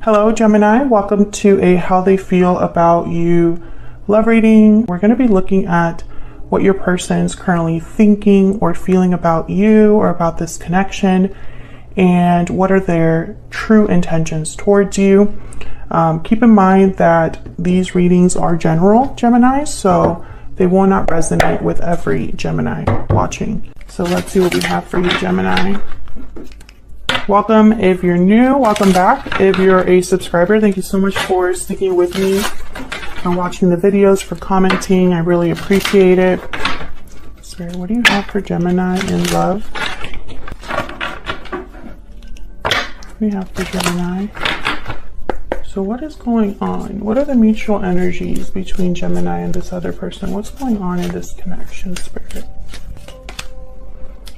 Hello Gemini, welcome to a how they feel about you love reading. We're going to be looking at what your person is currently thinking or feeling about you or about this connection, and what are their true intentions towards you. Keep in mind that these readings are general, Gemini, so they will not resonate with every Gemini watching. So let's see what we have for you, Gemini. Welcome if you're new, welcome back. If you're a subscriber, thank you so much for sticking with me and watching the videos, for commenting. I really appreciate it. Spirit, what do you have for Gemini in love? What do you have for Gemini? So what is going on? What are the mutual energies between Gemini and this other person? What's going on in this connection, Spirit?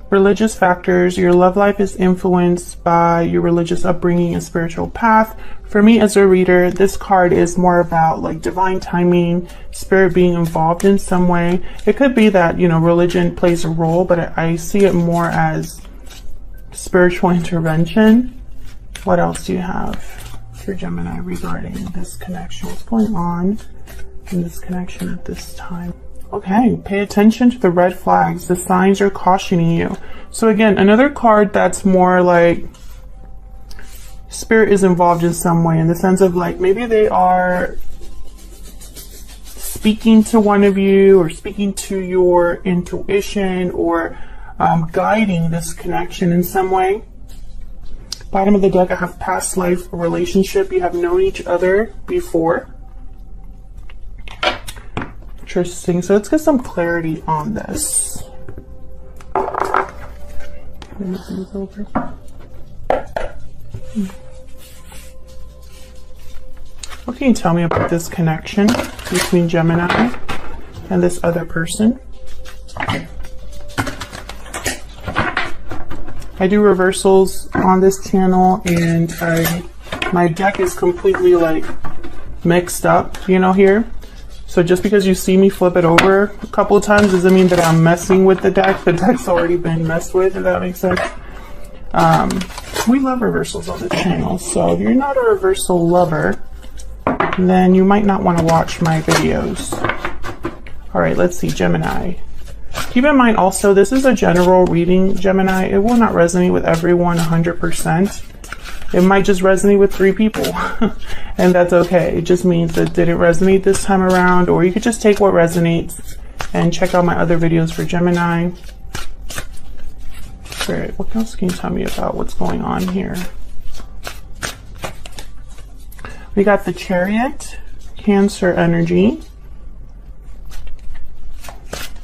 Religious factors. Your love life is influenced by your religious upbringing and spiritual path. For me as a reader, this card is more about like divine timing, spirit being involved in some way. It could be that, you know, religion plays a role, but I see it more as spiritual intervention. What else do you have for Gemini regarding this connection? What's going on in this connection at this time? Okay, pay attention to the red flags. The signs are cautioning you. So again, another card that's more like spirit is involved in some way, in the sense of like maybe they are speaking to one of you or speaking to your intuition or guiding this connection in some way. Bottom of the deck, I have past life relationship. You have known each other before. Interesting. So let's get some clarity on this. What can you tell me about this connection between Gemini and this other person? I do reversals on this channel, and my deck is completely like mixed up, you know, here. So just because you see me flip it over a couple of times doesn't mean that I'm messing with the deck. The deck's already been messed with, if that makes sense. We love reversals on this channel, so if you're not a reversal lover, then you might not want to watch my videos. All right, let's see, Gemini. Keep in mind also, this is a general reading, Gemini. It will not resonate with everyone 100%. It might just resonate with 3 people, and that's okay. It just means that it didn't resonate this time around, or you could just take what resonates and check out my other videos for Gemini. Spirit, what else can you tell me about what's going on here? We got the Chariot, Cancer energy.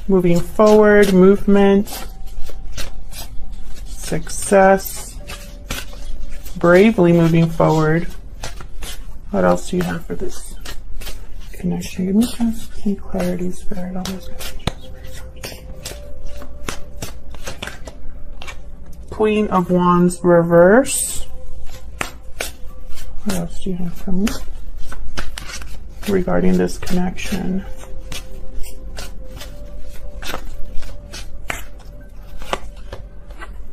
Moving forward, movement, success. Bravely moving forward. What else do you have for this connection? Give me some clarity, Spirit, on this connection. Queen of Wands reverse. What else do you have for me regarding this connection?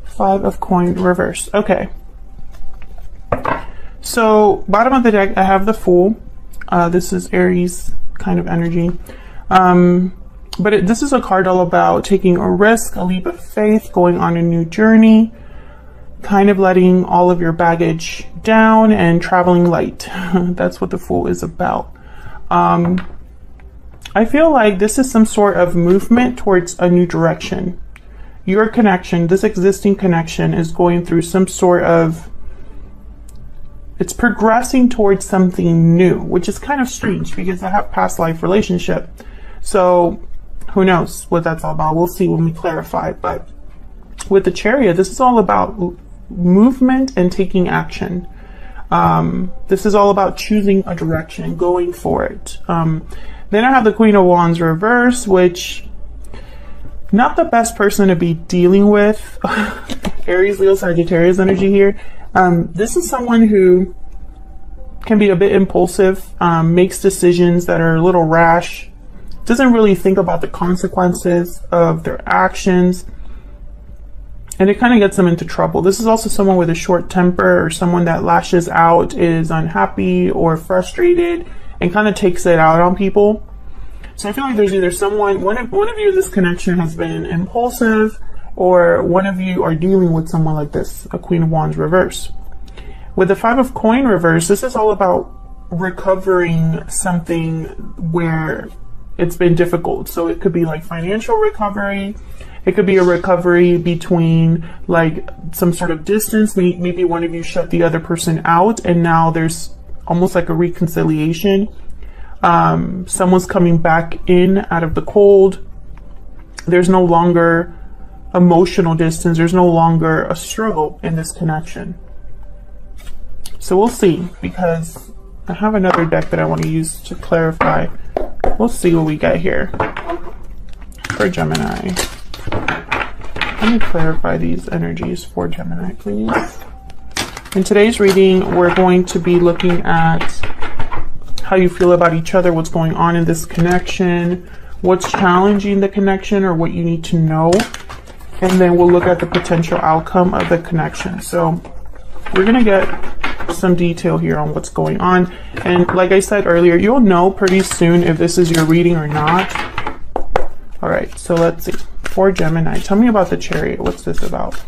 Five of Coins reverse. Okay. So bottom of the deck, I have the Fool. This is Aries kind of energy. But this is a card all about taking a risk, a leap of faith, going on a new journey, kind of letting all of your baggage down and traveling light. That's what the Fool is about. I feel like this is some sort of movement towards a new direction. Your connection, this existing connection, is going through some sort of, it's progressing towards something new, which is kind of strange because I have past life relationship. So who knows what that's all about? We'll see when we clarify. But with the Chariot, this is all about movement and taking action. This is all about choosing a direction, going for it. Then I have the Queen of Wands reverse, which not the best person to be dealing with. Aries, Leo, Sagittarius energy here. This is someone who can be a bit impulsive, makes decisions that are a little rash, doesn't really think about the consequences of their actions. And it kind of gets them into trouble. This is also someone with a short temper, or someone that lashes out, is unhappy or frustrated, and kind of takes it out on people. So I feel like there's either someone, one of you in this connection has been impulsive, or one of you are dealing with someone like this, a Queen of Wands reverse. With the Five of Coin reverse, this is all about recovering something where it's been difficult. So it could be like financial recovery. It could be a recovery between like some sort of distance. Maybe one of you shut the other person out, and now there's almost like a reconciliation. Someone's coming back in out of the cold. There's no longer emotional distance. There's no longer a struggle in this connection. So we'll see, because I have another deck that I want to use to clarify. We'll see what we get here for Gemini. Let me clarify these energies for Gemini, please. In today's reading, we're going to be looking at how you feel about each other, what's going on in this connection, what's challenging the connection, or what you need to know. And then we'll look at the potential outcome of the connection. So we're going to get some detail here on what's going on. And like I said earlier, you'll know pretty soon if this is your reading or not. All right, so let's see. For Gemini, tell me about the Chariot. What's this about?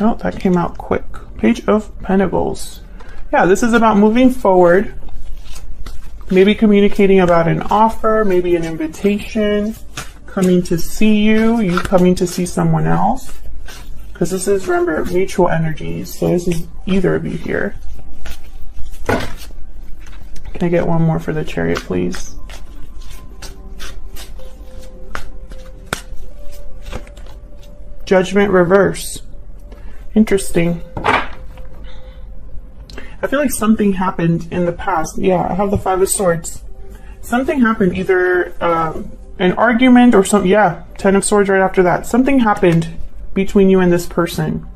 Oh, that came out quick. Page of Pentacles. Yeah, this is about moving forward. Maybe communicating about an offer, maybe an invitation, coming to see you, you coming to see someone else. Because this is, remember, mutual energies. So this is either of you here. Can I get one more for the Chariot, please? Judgment reverse. Interesting. I feel like something happened in the past. Yeah, I have the Five of Swords. Something happened, either an argument or something. Yeah, Ten of Swords right after that. Something happened between you and this person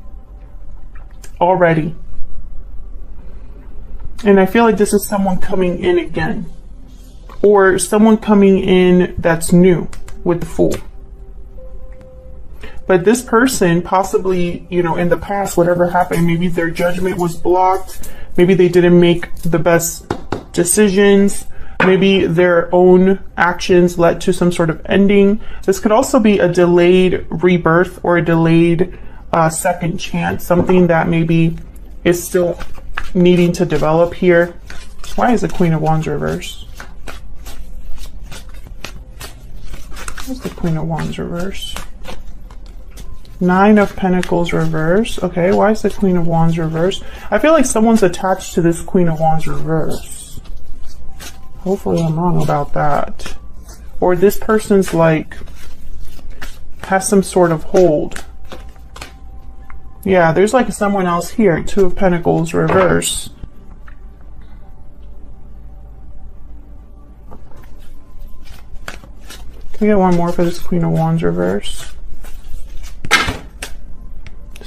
already. And I feel like this is someone coming in again. Or someone coming in that's new with the Fool. But this person possibly, you know, in the past, whatever happened, maybe their judgment was blocked. Maybe they didn't make the best decisions. Maybe their own actions led to some sort of ending. This could also be a delayed rebirth or a delayed second chance. Something that maybe is still needing to develop here. Why is the Queen of Wands reverse? Where's the Queen of Wands reverse? Nine of Pentacles reverse. Okay, why is the Queen of Wands reverse? I feel like someone's attached to this Queen of Wands reverse. Hopefully I'm wrong about that. Or this person's like, has some sort of hold. Yeah, there's like someone else here. Two of Pentacles reverse. Can we get one more for this Queen of Wands reverse?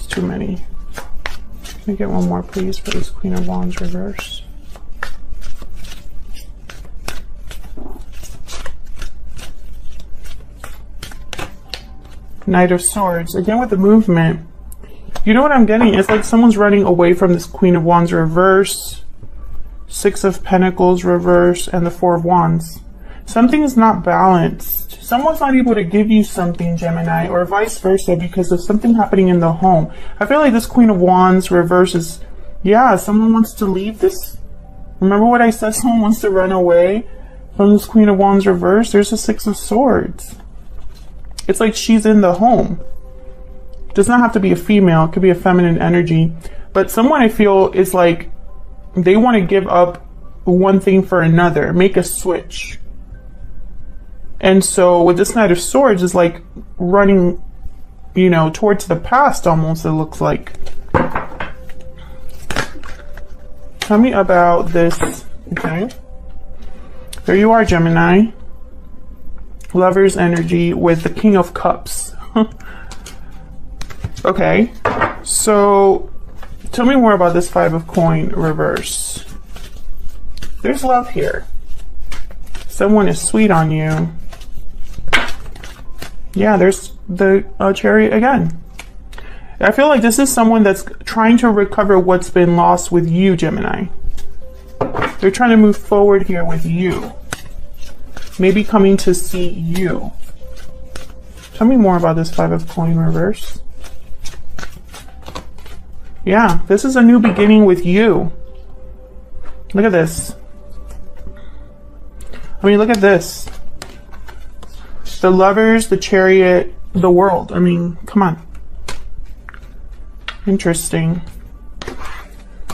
Too many. Can we get one more, please, for this Queen of Wands reverse? Knight of Swords. Again with the movement. You know what I'm getting? It's like someone's running away from this Queen of Wands reverse. Six of Pentacles reverse, and the Four of Wands. Something is not balanced. Someone's not able to give you something, Gemini, or vice versa, because of something happening in the home. I feel like this Queen of Wands reverse is, yeah, someone wants to leave this. Remember what I said? Someone wants to run away from this Queen of Wands reverse. There's a Six of Swords. It's like she's in the home. It does not have to be a female. It could be a feminine energy. But someone, I feel, is like they want to give up one thing for another, make a switch. And so with this Knight of Swords is like running, you know, towards the past almost, it looks like. Tell me about this. Okay. There you are, Gemini. Lover's energy with the King of Cups. Okay. So tell me more about this Five of Coin reverse. There's love here. Someone is sweet on you. Yeah, there's the Chariot again. I feel like this is someone that's trying to recover what's been lost with you, Gemini. They're trying to move forward here with you. Maybe coming to see you. Tell me more about this Five of Coin reverse. Yeah, this is a new beginning with you. Look at this. I mean, look at this. The Lovers, the Chariot, the World. I mean, come on. Interesting.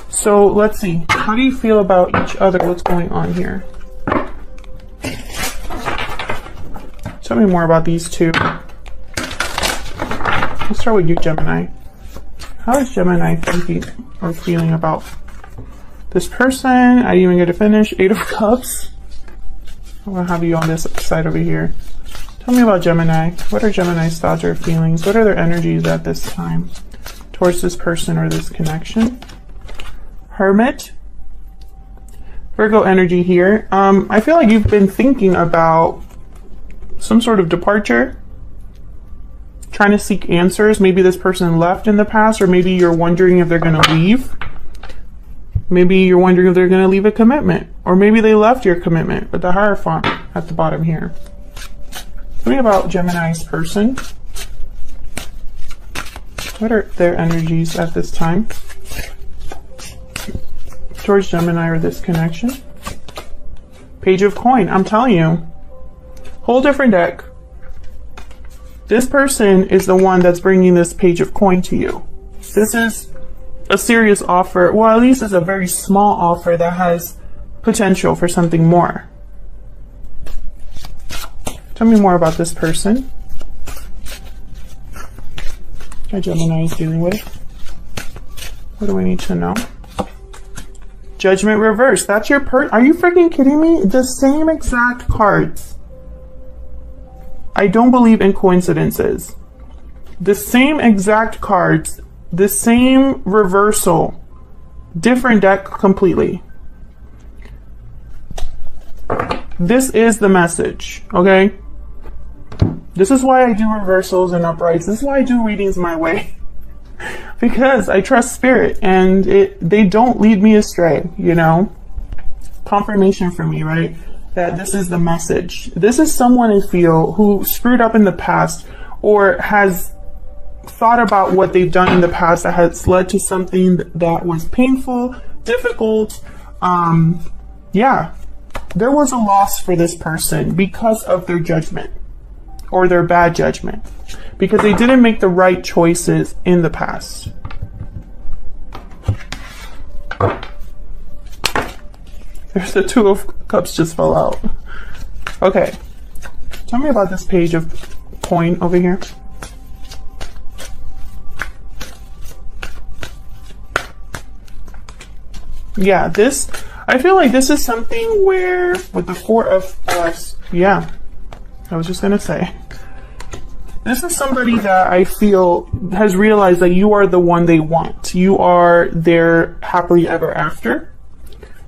So let's see. How do you feel about each other? What's going on here? Tell me more about these two. Let's start with you, Gemini. How is Gemini thinking or feeling about this person? I didn't even get to finish. Eight of Cups. I'm going to have you on this side over here. Tell me about Gemini. What are Gemini's thoughts or feelings? What are their energies at this time towards this person or this connection? Hermit. Virgo energy here. I feel like you've been thinking about some sort of departure, trying to seek answers. Maybe this person left in the past, or maybe you're wondering if they're going to leave. Maybe you're wondering if they're going to leave a commitment, or maybe they left your commitment with the Hierophant at the bottom here. Tell me about Gemini's person. What are their energies at this time towards Gemini or this connection? Page of Coin. I'm telling you. Whole different deck. This person is the one that's bringing this Page of Coin to you. This is a serious offer. Well, at least it's a very small offer that has potential for something more. Tell me more about this person. What Gemini is dealing with. What do we need to know? Judgment reverse. That's your Are you freaking kidding me? The same exact cards. I don't believe in coincidences. The same exact cards, the same reversal, different deck completely. This is the message, okay? This is why I do reversals and uprights. This is why I do readings my way. Because I trust spirit and they don't lead me astray, you know? Confirmation for me, right? That this is the message. This is someone I feel who screwed up in the past or has thought about what they've done in the past that has led to something that was painful, difficult. Yeah, there was a loss for this person because of their judgment or their bad judgment, because they didn't make the right choices in the past. There's the Two of Cups just fell out. Okay. Tell me about this Page of Coin over here. Yeah, this, I feel like this is something where, with the Four of yeah, I was just going to say. This is somebody that I feel has realized that you are the one they want. You are their happily ever after.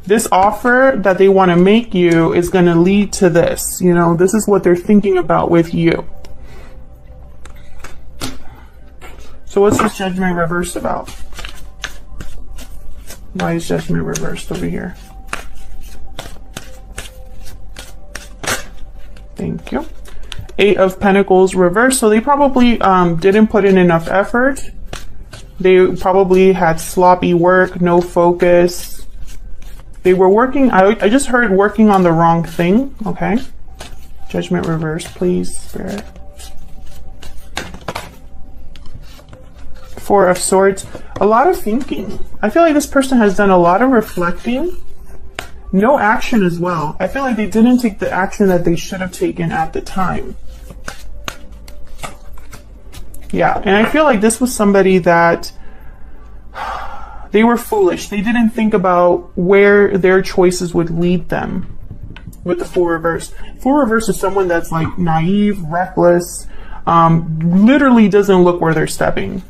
This offer that they want to make you is going to lead to this. You know, this is what they're thinking about with you. So what's this Judgment reversed about? Why is Judgment reversed over here? Thank you. Eight of Pentacles reversed. So they probably didn't put in enough effort. They probably had sloppy work, no focus. They were working, I just heard working on the wrong thing, okay? Judgment reverse, please, Spirit. Four of Swords, a lot of thinking. I feel like this person has done a lot of reflecting. No action as well. I feel like they didn't take the action that they should have taken at the time. Yeah, and I feel like this was somebody that they were foolish. They didn't think about where their choices would lead them with the Four reverse. Four reverse is someone that's like naive, reckless, literally doesn't look where they're stepping.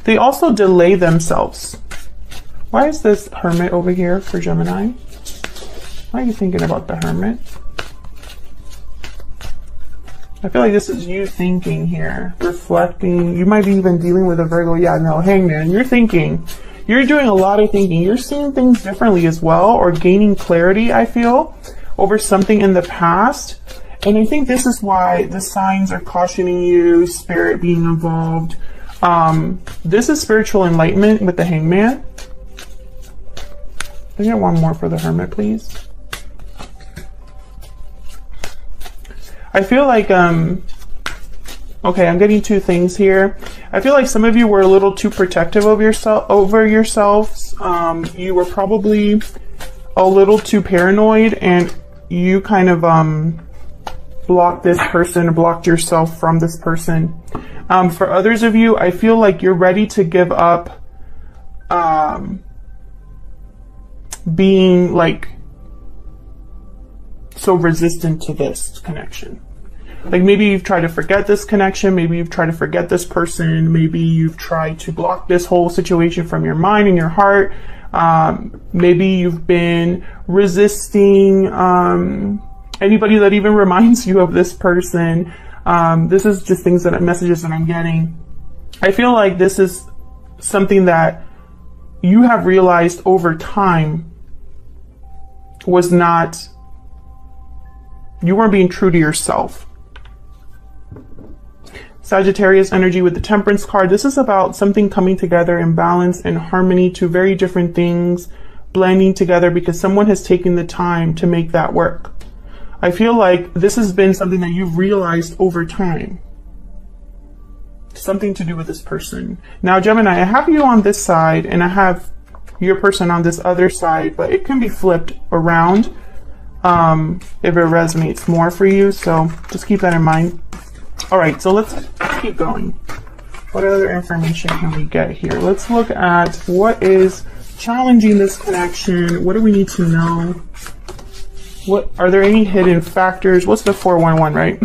They also delay themselves. Why is this Hermit over here for Gemini? Why are you thinking about the Hermit? I feel like this is you thinking here, reflecting. You might be even dealing with a Virgo. Yeah, no, Hangman, you're thinking. You're doing a lot of thinking. You're seeing things differently as well, or gaining clarity, I feel, over something in the past. And I think this is why the signs are cautioning you, spirit being involved. This is spiritual enlightenment with the Hangman. Can I get one more for the Hermit, please? I feel like, okay, I'm getting two things here. I feel like some of you were a little too protective of yourselves. You were probably a little too paranoid, and you kind of blocked this person, blocked yourself from this person. For others of you, I feel like you're ready to give up being like so resistant to this connection. Like maybe you've tried to forget this connection, maybe you've tried to forget this person, maybe you've tried to block this whole situation from your mind and your heart. Maybe you've been resisting anybody that even reminds you of this person. This is just messages that I'm getting. I feel like this is something that you have realized over time was not, you weren't being true to yourself. Sagittarius energy with the Temperance card. This is about something coming together in balance and harmony, two very different things blending together because someone has taken the time to make that work. I feel like this has been something that you've realized over time. Something to do with this person. Now, Gemini, I have you on this side and I have your person on this other side, but it can be flipped around if it resonates more for you. So just keep that in mind. All right, so let's keep going. What other information can we get here? Let's look at what is challenging this connection. What do we need to know? What are there any hidden factors? What's the 411, right?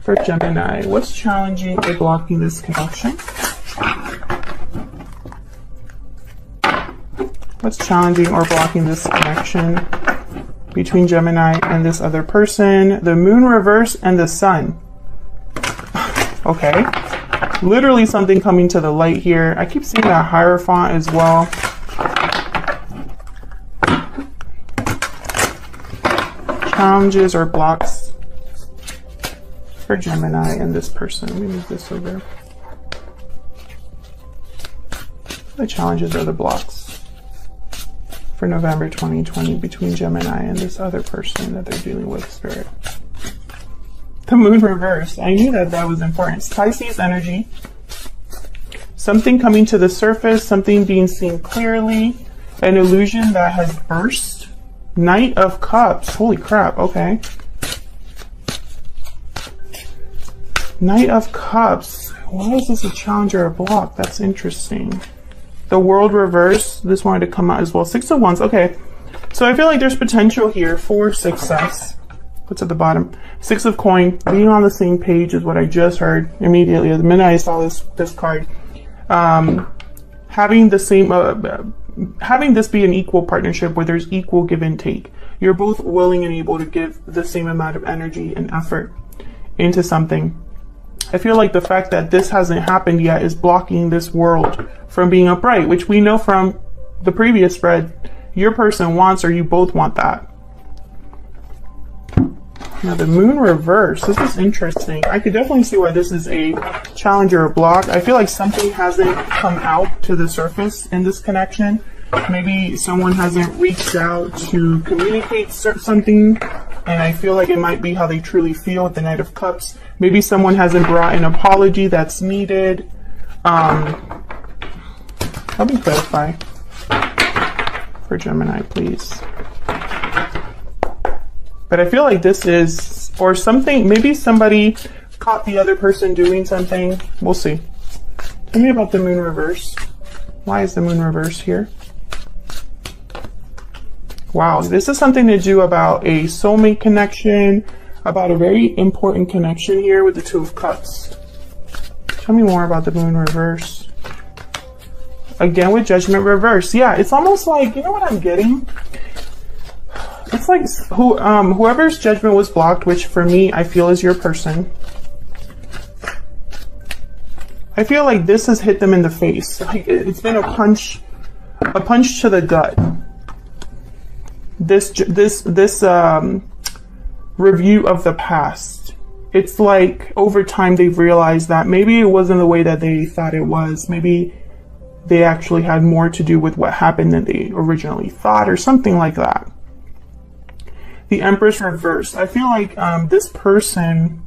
For Gemini, what's challenging or blocking this connection? What's challenging or blocking this connection between Gemini and this other person? The moon reverse and the sun. Okay. Literally something coming to the light here. I keep seeing that Hierophant as well. Challenges or blocks for Gemini and this person. Let me move this over. The challenges or the blocks for November 2020 between Gemini and this other person that they're dealing with, spirit. The moon reverse. I knew that that was important. Pisces energy. Something coming to the surface, something being seen clearly, an illusion that has burst. Knight of Cups. Holy crap. Okay. Knight of Cups. Why is this a challenge or a block? That's interesting. The World reverse. This wanted to come out as well. 6 of Wands. Okay. So I feel like there's potential here for success. What's at the bottom? 6 of Coin. Being on the same page is what I just heard immediately. The minute I saw this card. Having the same... having this be an equal partnership where there's equal give and take. You're both willing and able to give the same amount of energy and effort into something. I feel like the fact that this hasn't happened yet is blocking this world from being upright, which we know from the previous spread, your person wants or you both want that. Now the moon reverse, this is interesting. I could definitely see why this is a challenge or a block. I feel like something hasn't come out to the surface in this connection. Maybe someone hasn't reached out to communicate something, and I feel like it might be how they truly feel with the Knight of Cups. Maybe someone hasn't brought an apology that's needed. Let me clarify for Gemini, please. But I feel like this is, or something, maybe somebody caught the other person doing something. We'll see. Tell me about the moon reverse. Why is the moon reverse here? Wow, this is something to do about a soulmate connection, about a very important connection here with the 2 of Cups. Tell me more about the moon reverse. Again with Judgment reverse. Yeah, it's almost like, you know what I'm getting? It's like whoever's judgment was blocked, which for me, I feel is your person. I feel like this has hit them in the face. Like it's been a punch to the gut. This review of the past. It's like over time they've realized that maybe it wasn't the way that they thought it was. Maybe they actually had more to do with what happened than they originally thought, or something like that. The Empress reversed. I feel like this person,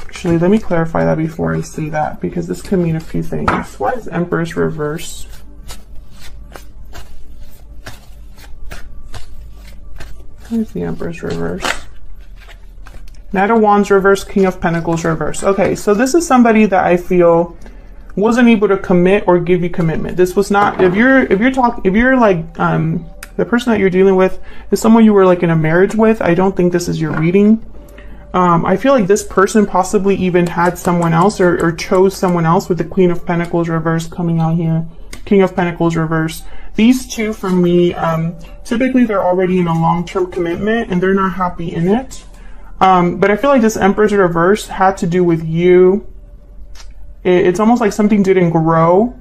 actually, let me clarify that before I say that, because this could mean a few things. Why is Empress reverse? Where's the Empress reverse? Knight of Wands reverse, King of Pentacles reverse. Okay, so this is somebody that I feel wasn't able to commit or give you commitment. This was not, if you're like the person that you're dealing with is someone you were like in a marriage with, I don't think this is your reading. I feel like this person possibly even had someone else or chose someone else, with the Queen of Pentacles reverse coming out here, King of Pentacles reverse. These two, for me, typically they're already in a long-term commitment and they're not happy in it. But I feel like this Empress reverse had to do with you. It's almost like something didn't grow.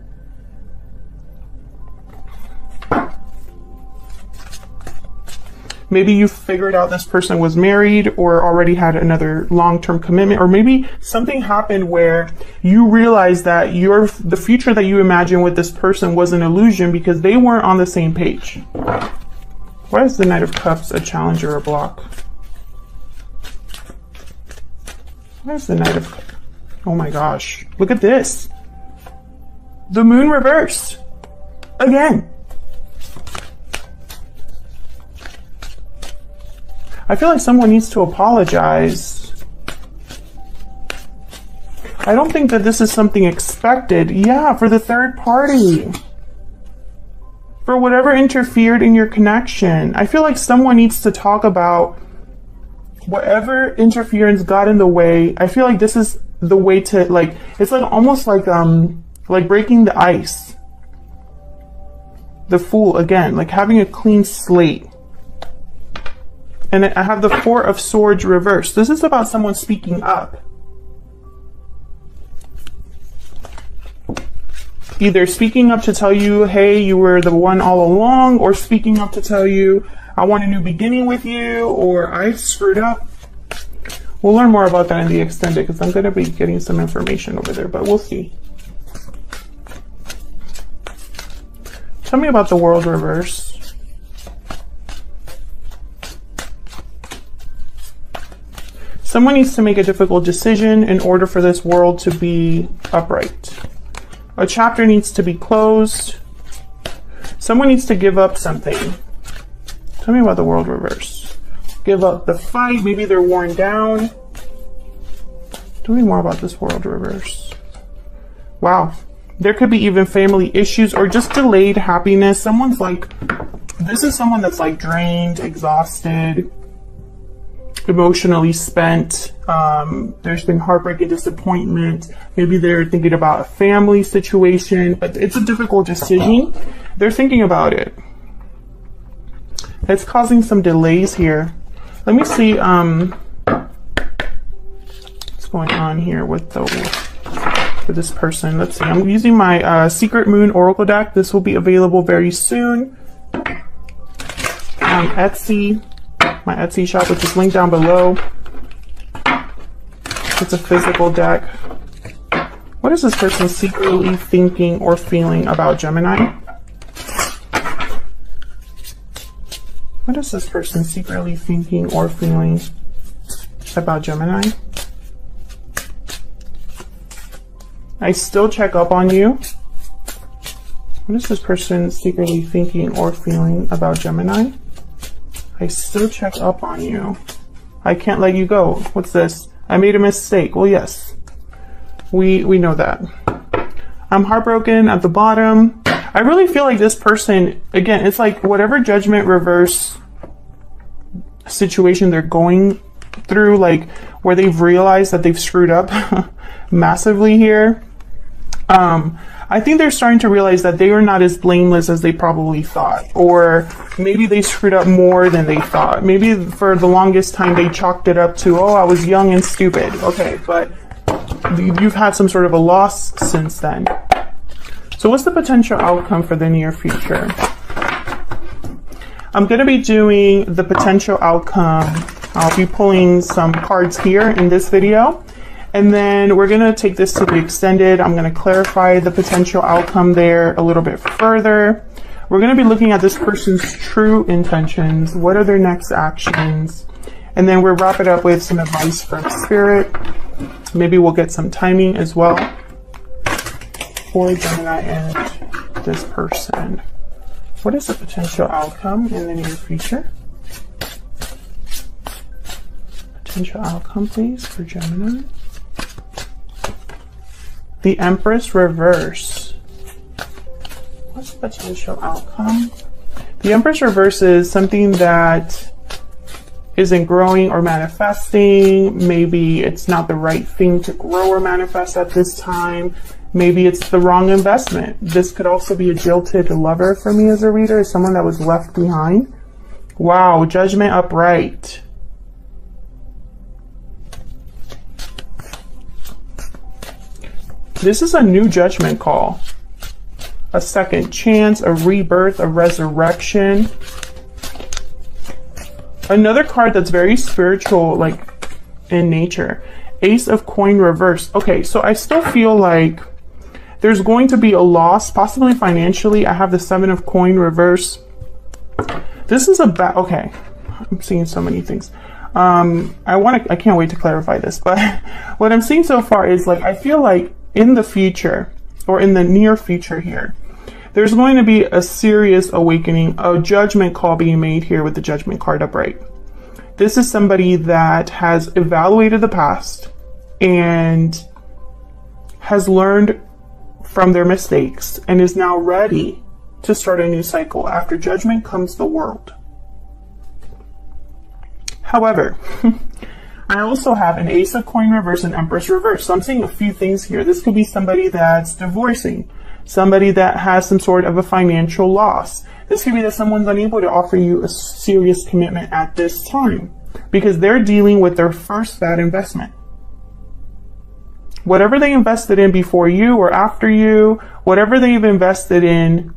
Maybe you figured out this person was married or already had another long-term commitment, or maybe something happened where you realized that the future that you imagined with this person was an illusion because they weren't on the same page. Why is the Knight of Cups a challenge or a block? Why is the Knight of Cups? Oh my gosh, look at this. The Moon reversed. Again. I feel like someone needs to apologize. I don't think that this is something expected. Yeah, for the third party. For whatever interfered in your connection. I feel like someone needs to talk about whatever interference got in the way. I feel like this is the way to, like, it's like almost like breaking the ice. The Fool again, like having a clean slate. And I have the Four of Swords reversed. This is about someone speaking up. Either speaking up to tell you, hey, you were the one all along, or speaking up to tell you, I want a new beginning with you, or I screwed up. We'll learn more about that in the extended, because I'm going to be getting some information over there, but we'll see. Tell me about the World reverse. Someone needs to make a difficult decision in order for this world to be upright. A chapter needs to be closed. Someone needs to give up something. Tell me about the World reverse. Give up the fight. Maybe they're worn down. Tell me more about this World reverse. Wow. There could be even family issues or just delayed happiness. Someone's like, this is someone that's like drained, exhausted, emotionally spent. There's been heartbreak and disappointment. Maybe they're thinking about a family situation, but it's a difficult decision. They're thinking about it. It's causing some delays here. Let me see what's going on here with for this person. Let's see. I'm using my Secret Moon Oracle deck. This will be available very soon on Etsy. My Etsy shop, which is linked down below. It's a physical deck. What is this person secretly thinking or feeling about Gemini? What is this person secretly thinking or feeling about Gemini? I still check up on you. What is this person secretly thinking or feeling about Gemini? I still check up on you. I can't let you go. What's this? I made a mistake. Well, yes. We know that. I'm heartbroken at the bottom. I really feel like this person, again, it's like whatever judgment reverse situation they're going through, like where they've realized that they've screwed up massively here. I think they're starting to realize that they are not as blameless as they probably thought, or maybe they screwed up more than they thought. Maybe for the longest time they chalked it up to, oh, I was young and stupid. Okay, but you've had some sort of a loss since then. So what's the potential outcome for the near future? I'm going to be doing the potential outcome. I'll be pulling some cards here in this video. And then we're going to take this to the extended. I'm going to clarify the potential outcome there a little bit further. We're going to be looking at this person's true intentions. What are their next actions? And then we'll wrap it up with some advice from Spirit. Maybe we'll get some timing as well for Gemini and this person. What is the potential outcome in the near future? Potential outcome, please, for Gemini. The Empress reverse. What's the potential outcome? The Empress reverse is something that isn't growing or manifesting. Maybe it's not the right thing to grow or manifest at this time. Maybe it's the wrong investment. This could also be a jilted lover for me as a reader, someone that was left behind. Wow, Judgment upright. This is a new judgment call. A second chance, a rebirth, a resurrection. Another card that's very spiritual, like in nature. Ace of coin reverse. Okay, so I still feel like there's going to be a loss, possibly financially. I have the Seven of coin reverse. This is okay. I'm seeing so many things. I can't wait to clarify this, but what I'm seeing so far is like, I feel like in the future, or in the near future here, there's going to be a serious awakening, a judgment call being made here with the Judgment card upright. This is somebody that has evaluated the past and has learned from their mistakes and is now ready to start a new cycle. After judgment comes the world. However, I also have an Ace of coin reverse and Empress reverse. So I'm seeing a few things here. This could be somebody that's divorcing, somebody that has some sort of a financial loss. This could be that someone's unable to offer you a serious commitment at this time because they're dealing with their first bad investment. Whatever they invested in before you or after you, whatever they've invested in